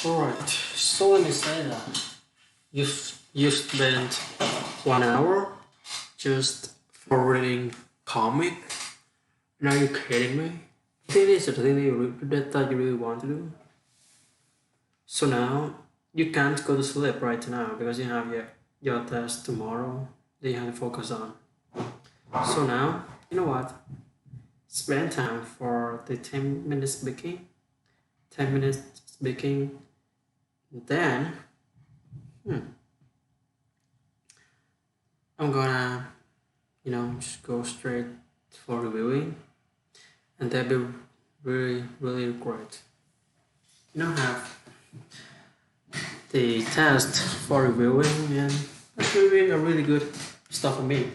Alright, so let me say that you spent 1 hour just for reading comic. Now you kidding me? I think this is the thing that you really want to do. So now you can't go to sleep right now because you have your test tomorrow that you have to focus on. So now, you know what? Spend time for the 10 minutes speaking. 10 minutes speaking. Then I'm gonna, just go straight for reviewing, and that'd be really, really great. Have the test for reviewing, and that's really a really good stuff for me.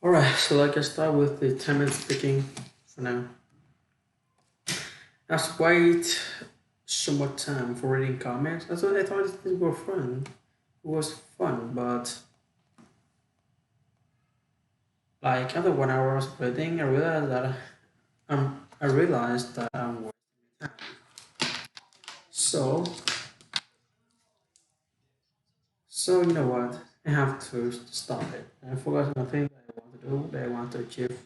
Alright, so let's get started with the 10 minutes speaking for now. Let's wait so much time for reading comics. I thought it was fun. It was fun, but like after 1 hour of reading, I realized that I'm wasting time. So you know what? I have to stop it. I forgot something that I want to do, that I want to achieve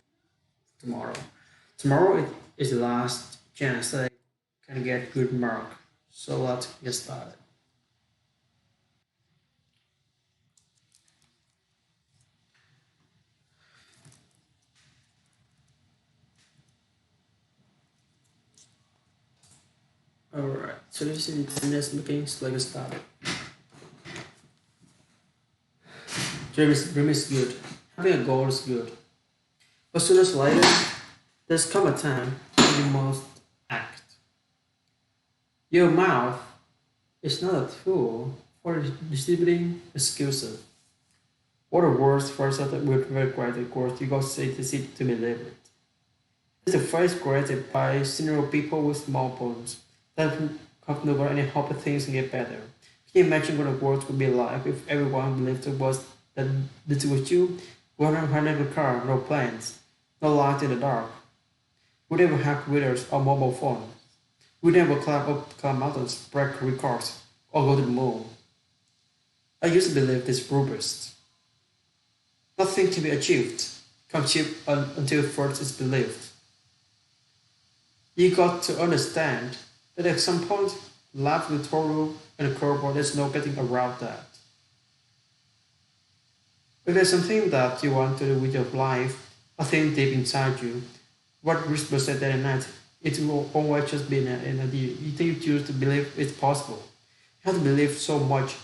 tomorrow. Tomorrow is the last chance that I can get good mark. So let's get started. Alright, so this is the 10 minutes looking, so let's get started. Dream is good. Having a goal is good. But sooner or later, there's come a time when you must act. Your mouth is not a tool for distributing excuses. What a words for something with very great course you got say to see to believe it. It's a phrase created by senior people with small poems that have never any hope that things can get better. Can you imagine what the world would be like if everyone believed it was that this was you? One hundred a car, no planes, no light in the dark. We never have computers or mobile phones. We never climb mountains, break records, or go to the moon. I used to believe this robust. Nothing can be achieved, until first is believed. You got to understand that at some point, life will throw you in a curveball. There's no getting around that. If there's something that you want to do with your life, a thing deep inside you, what whisper said that night, it will always just be an idea. You think you choose to believe it's possible. You have to believe so much.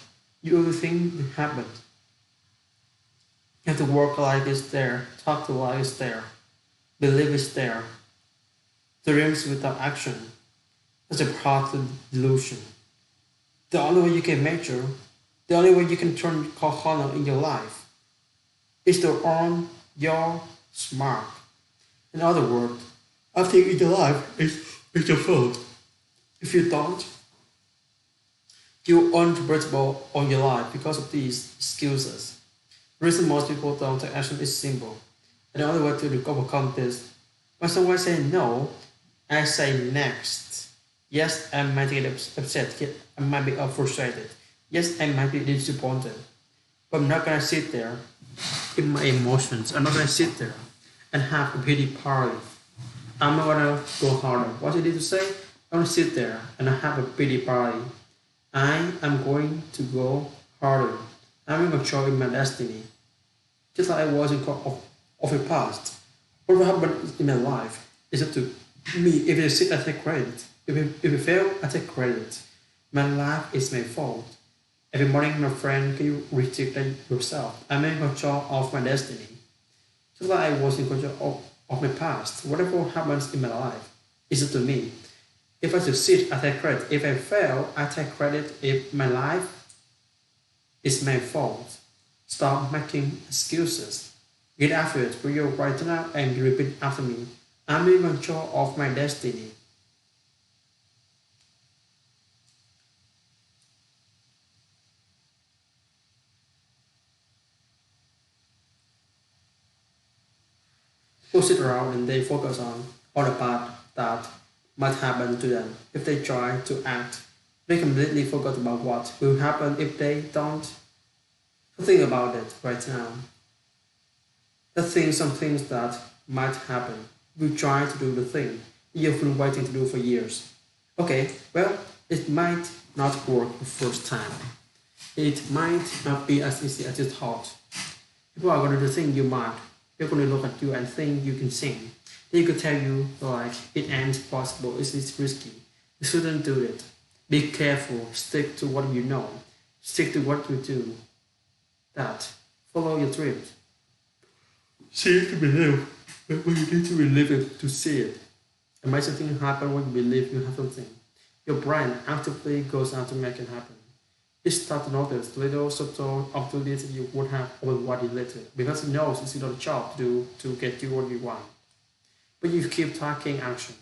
You will think it happened. You have to work like it's there, talk to like it's there, believe it's there. Dreams without action. That's a part of delusion. The only way you can measure, the only way you can turn corner in your life is to earn your smart. In other words, everything in your life is your fault. If you don't, you unpredictable on your life because of these excuses. The reason most people don't take action is simple. And the only way to overcome this, when someone says no, I say next. Yes, I might get upset. Yes, I might be frustrated. Yes, I might be disappointed. But I'm not gonna sit there in my emotions. I'm not gonna sit there and have a pity party. I'm not gonna go harder. What you need to say? I'm gonna sit there and have a pity party. I am going to go harder. I'm in control of my destiny. Just like I was in control of the past. What will happen in my life is up to me. If I succeed, I take credit. If I fail, I take credit. My life is my fault. Every morning, my friend, can you reject yourself? I'm in control of my destiny. Just like I was in control of my past. Whatever happens in my life is up to me. If I succeed, I take credit. If I fail, I take credit. If my life is my fault, stop making excuses. Get after it for you right now and repeat after me. I'm in control of my destiny. People sit around and they focus on the part that might happen to them if they try to act They completely forgot about what will happen if they don't. Think about it right now. Some things that might happen. We try to do the thing you've been waiting to do for years. Okay, well, it might not work the first time. It might not be as easy as you thought. People are going to think you might. They're going to look at you and think you can sing. They could tell you, like, it ain't possible, it's risky. You shouldn't do it. Be careful, stick to what you know, stick to what you do. That. Follow your dreams. See it to believe, but when you need to believe it to see it. Amazing things happen when you believe you have something. Your brain actively goes out to make it happen. You start to notice little subtle opportunities you would have overlooked later because it knows it's not a job to do to get you what you want. But you keep taking action.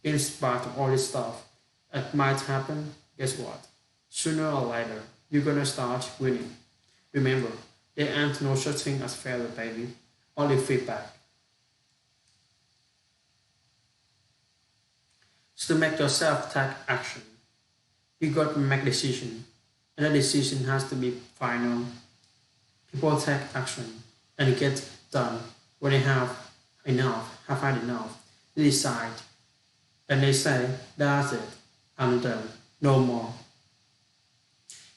In spite of all this stuff that might happen, guess what? Sooner or later, you're gonna start winning. Remember, there ain't no such thing as failure, baby. Only feedback. So to make yourself take action, you got to make a decision. And that decision has to be final. People take action and it gets done when they have had enough. They decide and they say, that's it, I'm done, no more.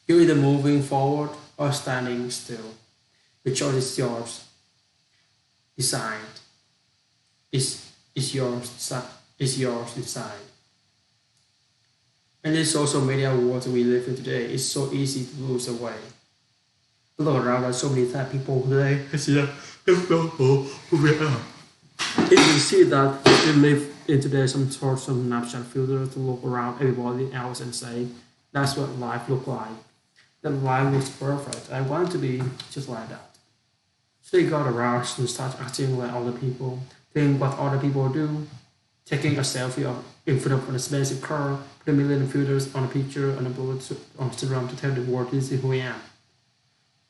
You're either moving forward or standing still. The choice is yours. Decide. Is yours decide. In this social media world we live in today, it's so easy to lose the way. Look around at so many type people today. I see that don't know who we are. If you see that we live in today some sort of snapshot filter to look around everybody else and say, that's what life looks like. That life looks perfect. I want to be just like that. So you got around and start acting like other people, doing what other people do, taking a selfie in front of an expensive car, put a million filters on a picture and upload it on Instagram to tell the world this is who I am.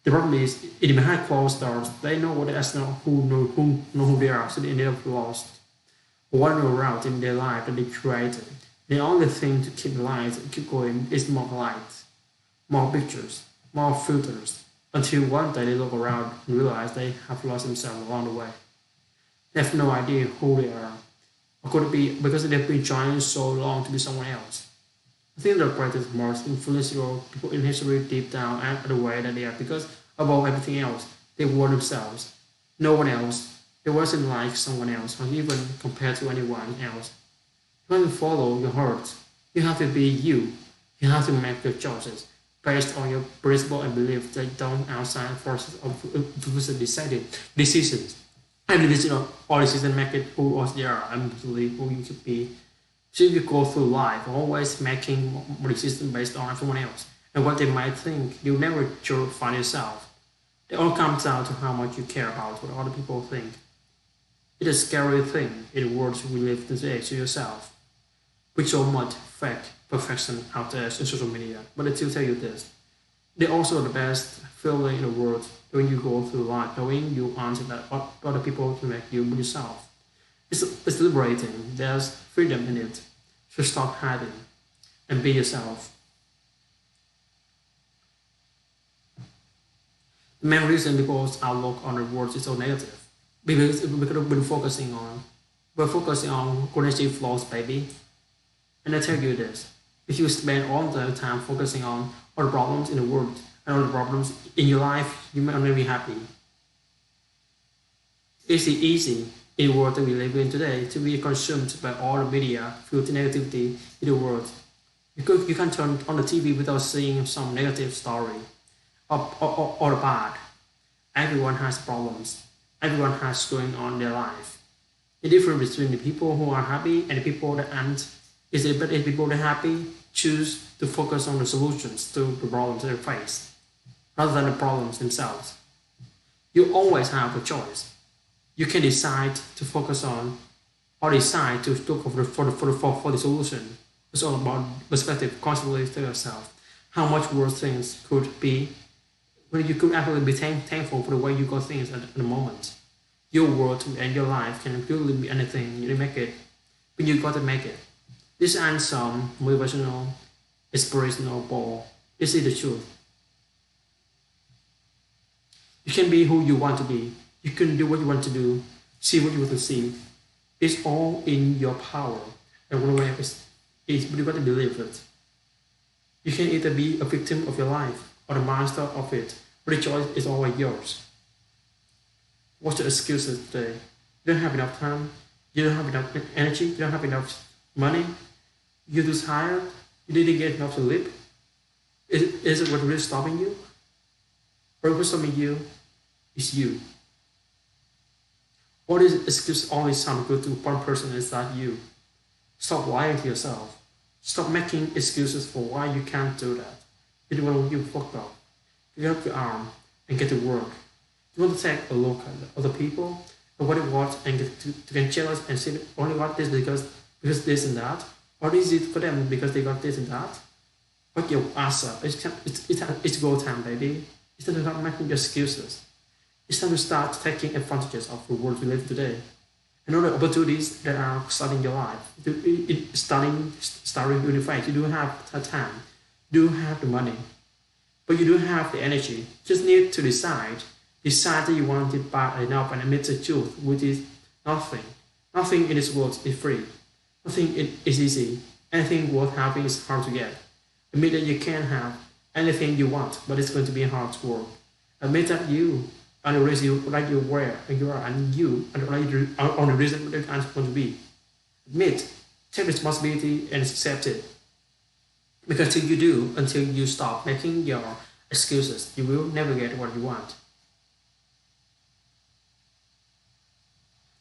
The problem is, in behind closed doors, they know what that's not who know who they are, so they ended up lost. One route in their life that they created. The only thing to keep light and keep going is more light, more pictures, more filters, until one day they look around and realize they have lost themselves along the way. They have no idea who they are. Or could it be because they've been trying so long to be someone else? I think the greatest, most influential people in history deep down are the way that they are because above everything else, they were themselves. No one else. They wasn't like someone else, or even compared to anyone else. You have to follow your heart. You have to be you. You have to make your choices based on your principle and belief that don't outside forces of decided decisions. And all decisions make it who else they are and believe who you could be. So you go through life always making more decisions based on everyone else and what they might think. You'll never truly find yourself. It all comes down to how much you care about what other people think. It's a scary thing in the world we live today to yourself. With so much fake perfection out there in social media. But I still tell you this. They're also the best feeling in the world when you go through life, knowing you answer that other people to make you yourself. It's liberating. There's freedom in it. So stop hiding and be yourself. The main reason people's outlook on the world is so negative. Because we're focusing on cognitive flaws, baby. And I tell you this, if you spend all the time focusing on all the problems in the world and all the problems in your life, you may not be happy. It's easy in the world that we live in today to be consumed by all the media filled with negativity in the world. Because you can turn on the TV without seeing some negative story or bad. Everyone has problems. Everyone has going on in their life. The difference between the people who are happy and the people that aren't is that the people that are happy choose to focus on the solutions to the problems they face rather than the problems themselves. You always have a choice. You can decide to focus on or decide to look for the solution. It's all about perspective. Constantly tell yourself how much worse things could be when you could actually be thankful for the way you got things at the moment. Your world and your life can really be anything you make it, but you got to make it. This ends some motivational inspirational, but is it the truth? You can be who you want to be. You can do what you want to do, see what you want to see. It's all in your power. And whatever is what you got to believe it. You can either be a victim of your life or the master of it, but the choice is always yours. What's your excuses today? You don't have enough time, you don't have enough energy, you don't have enough money, you're too tired, you didn't get enough sleep. Is it what really stopping you? Or what's stopping you is you. All these excuses only sound good to one person, is that you. Stop lying to yourself. Stop making excuses for why you can't do that. You don't want to you fucked up. Pick up your arm and get to work. You want to take a look at other people and what they want and to get jealous and say only want this because this and that? Or is it for them because they got this and that? Wake your ass up. It's go time, baby. It's time to start making excuses. It's time to start taking advantages of the world we live today. And all the opportunities that are starting your life, starting unified. You do have the time, you do have the money, but you don't have the energy. Just need to decide that you want it bad enough and admit the truth, which is nothing. Nothing in this world is free. Nothing is easy. Anything worth having is hard to get. Admit that you can have anything you want, but it's going to be hard to work. Admit that you and the reason you like you where you are and you and on the reason that I'm going to be. Admit, take responsibility and accept it. Because till you do, until you stop making your excuses, you will never get what you want.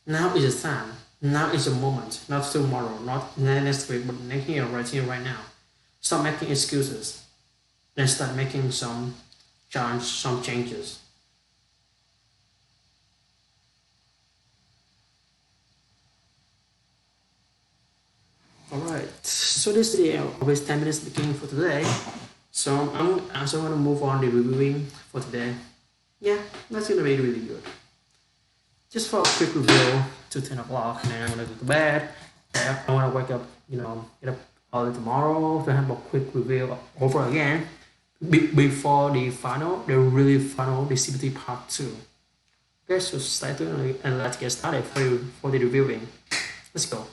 Now is the time. Now is the moment. Not tomorrow, not next week, but here, right now. Stop making excuses. Then start making some changes. Alright, so this is the always 10 minutes beginning for today. So I'm also going to move on the reviewing for today. Yeah, that's going to be really good. Just for a quick review to 10 o'clock, and then I'm going to go to bed. I want to wake up, get up early tomorrow to have a quick review over again before the really final, the CPT part 2. Okay, so stay tuned and let's get started for the reviewing. Let's go.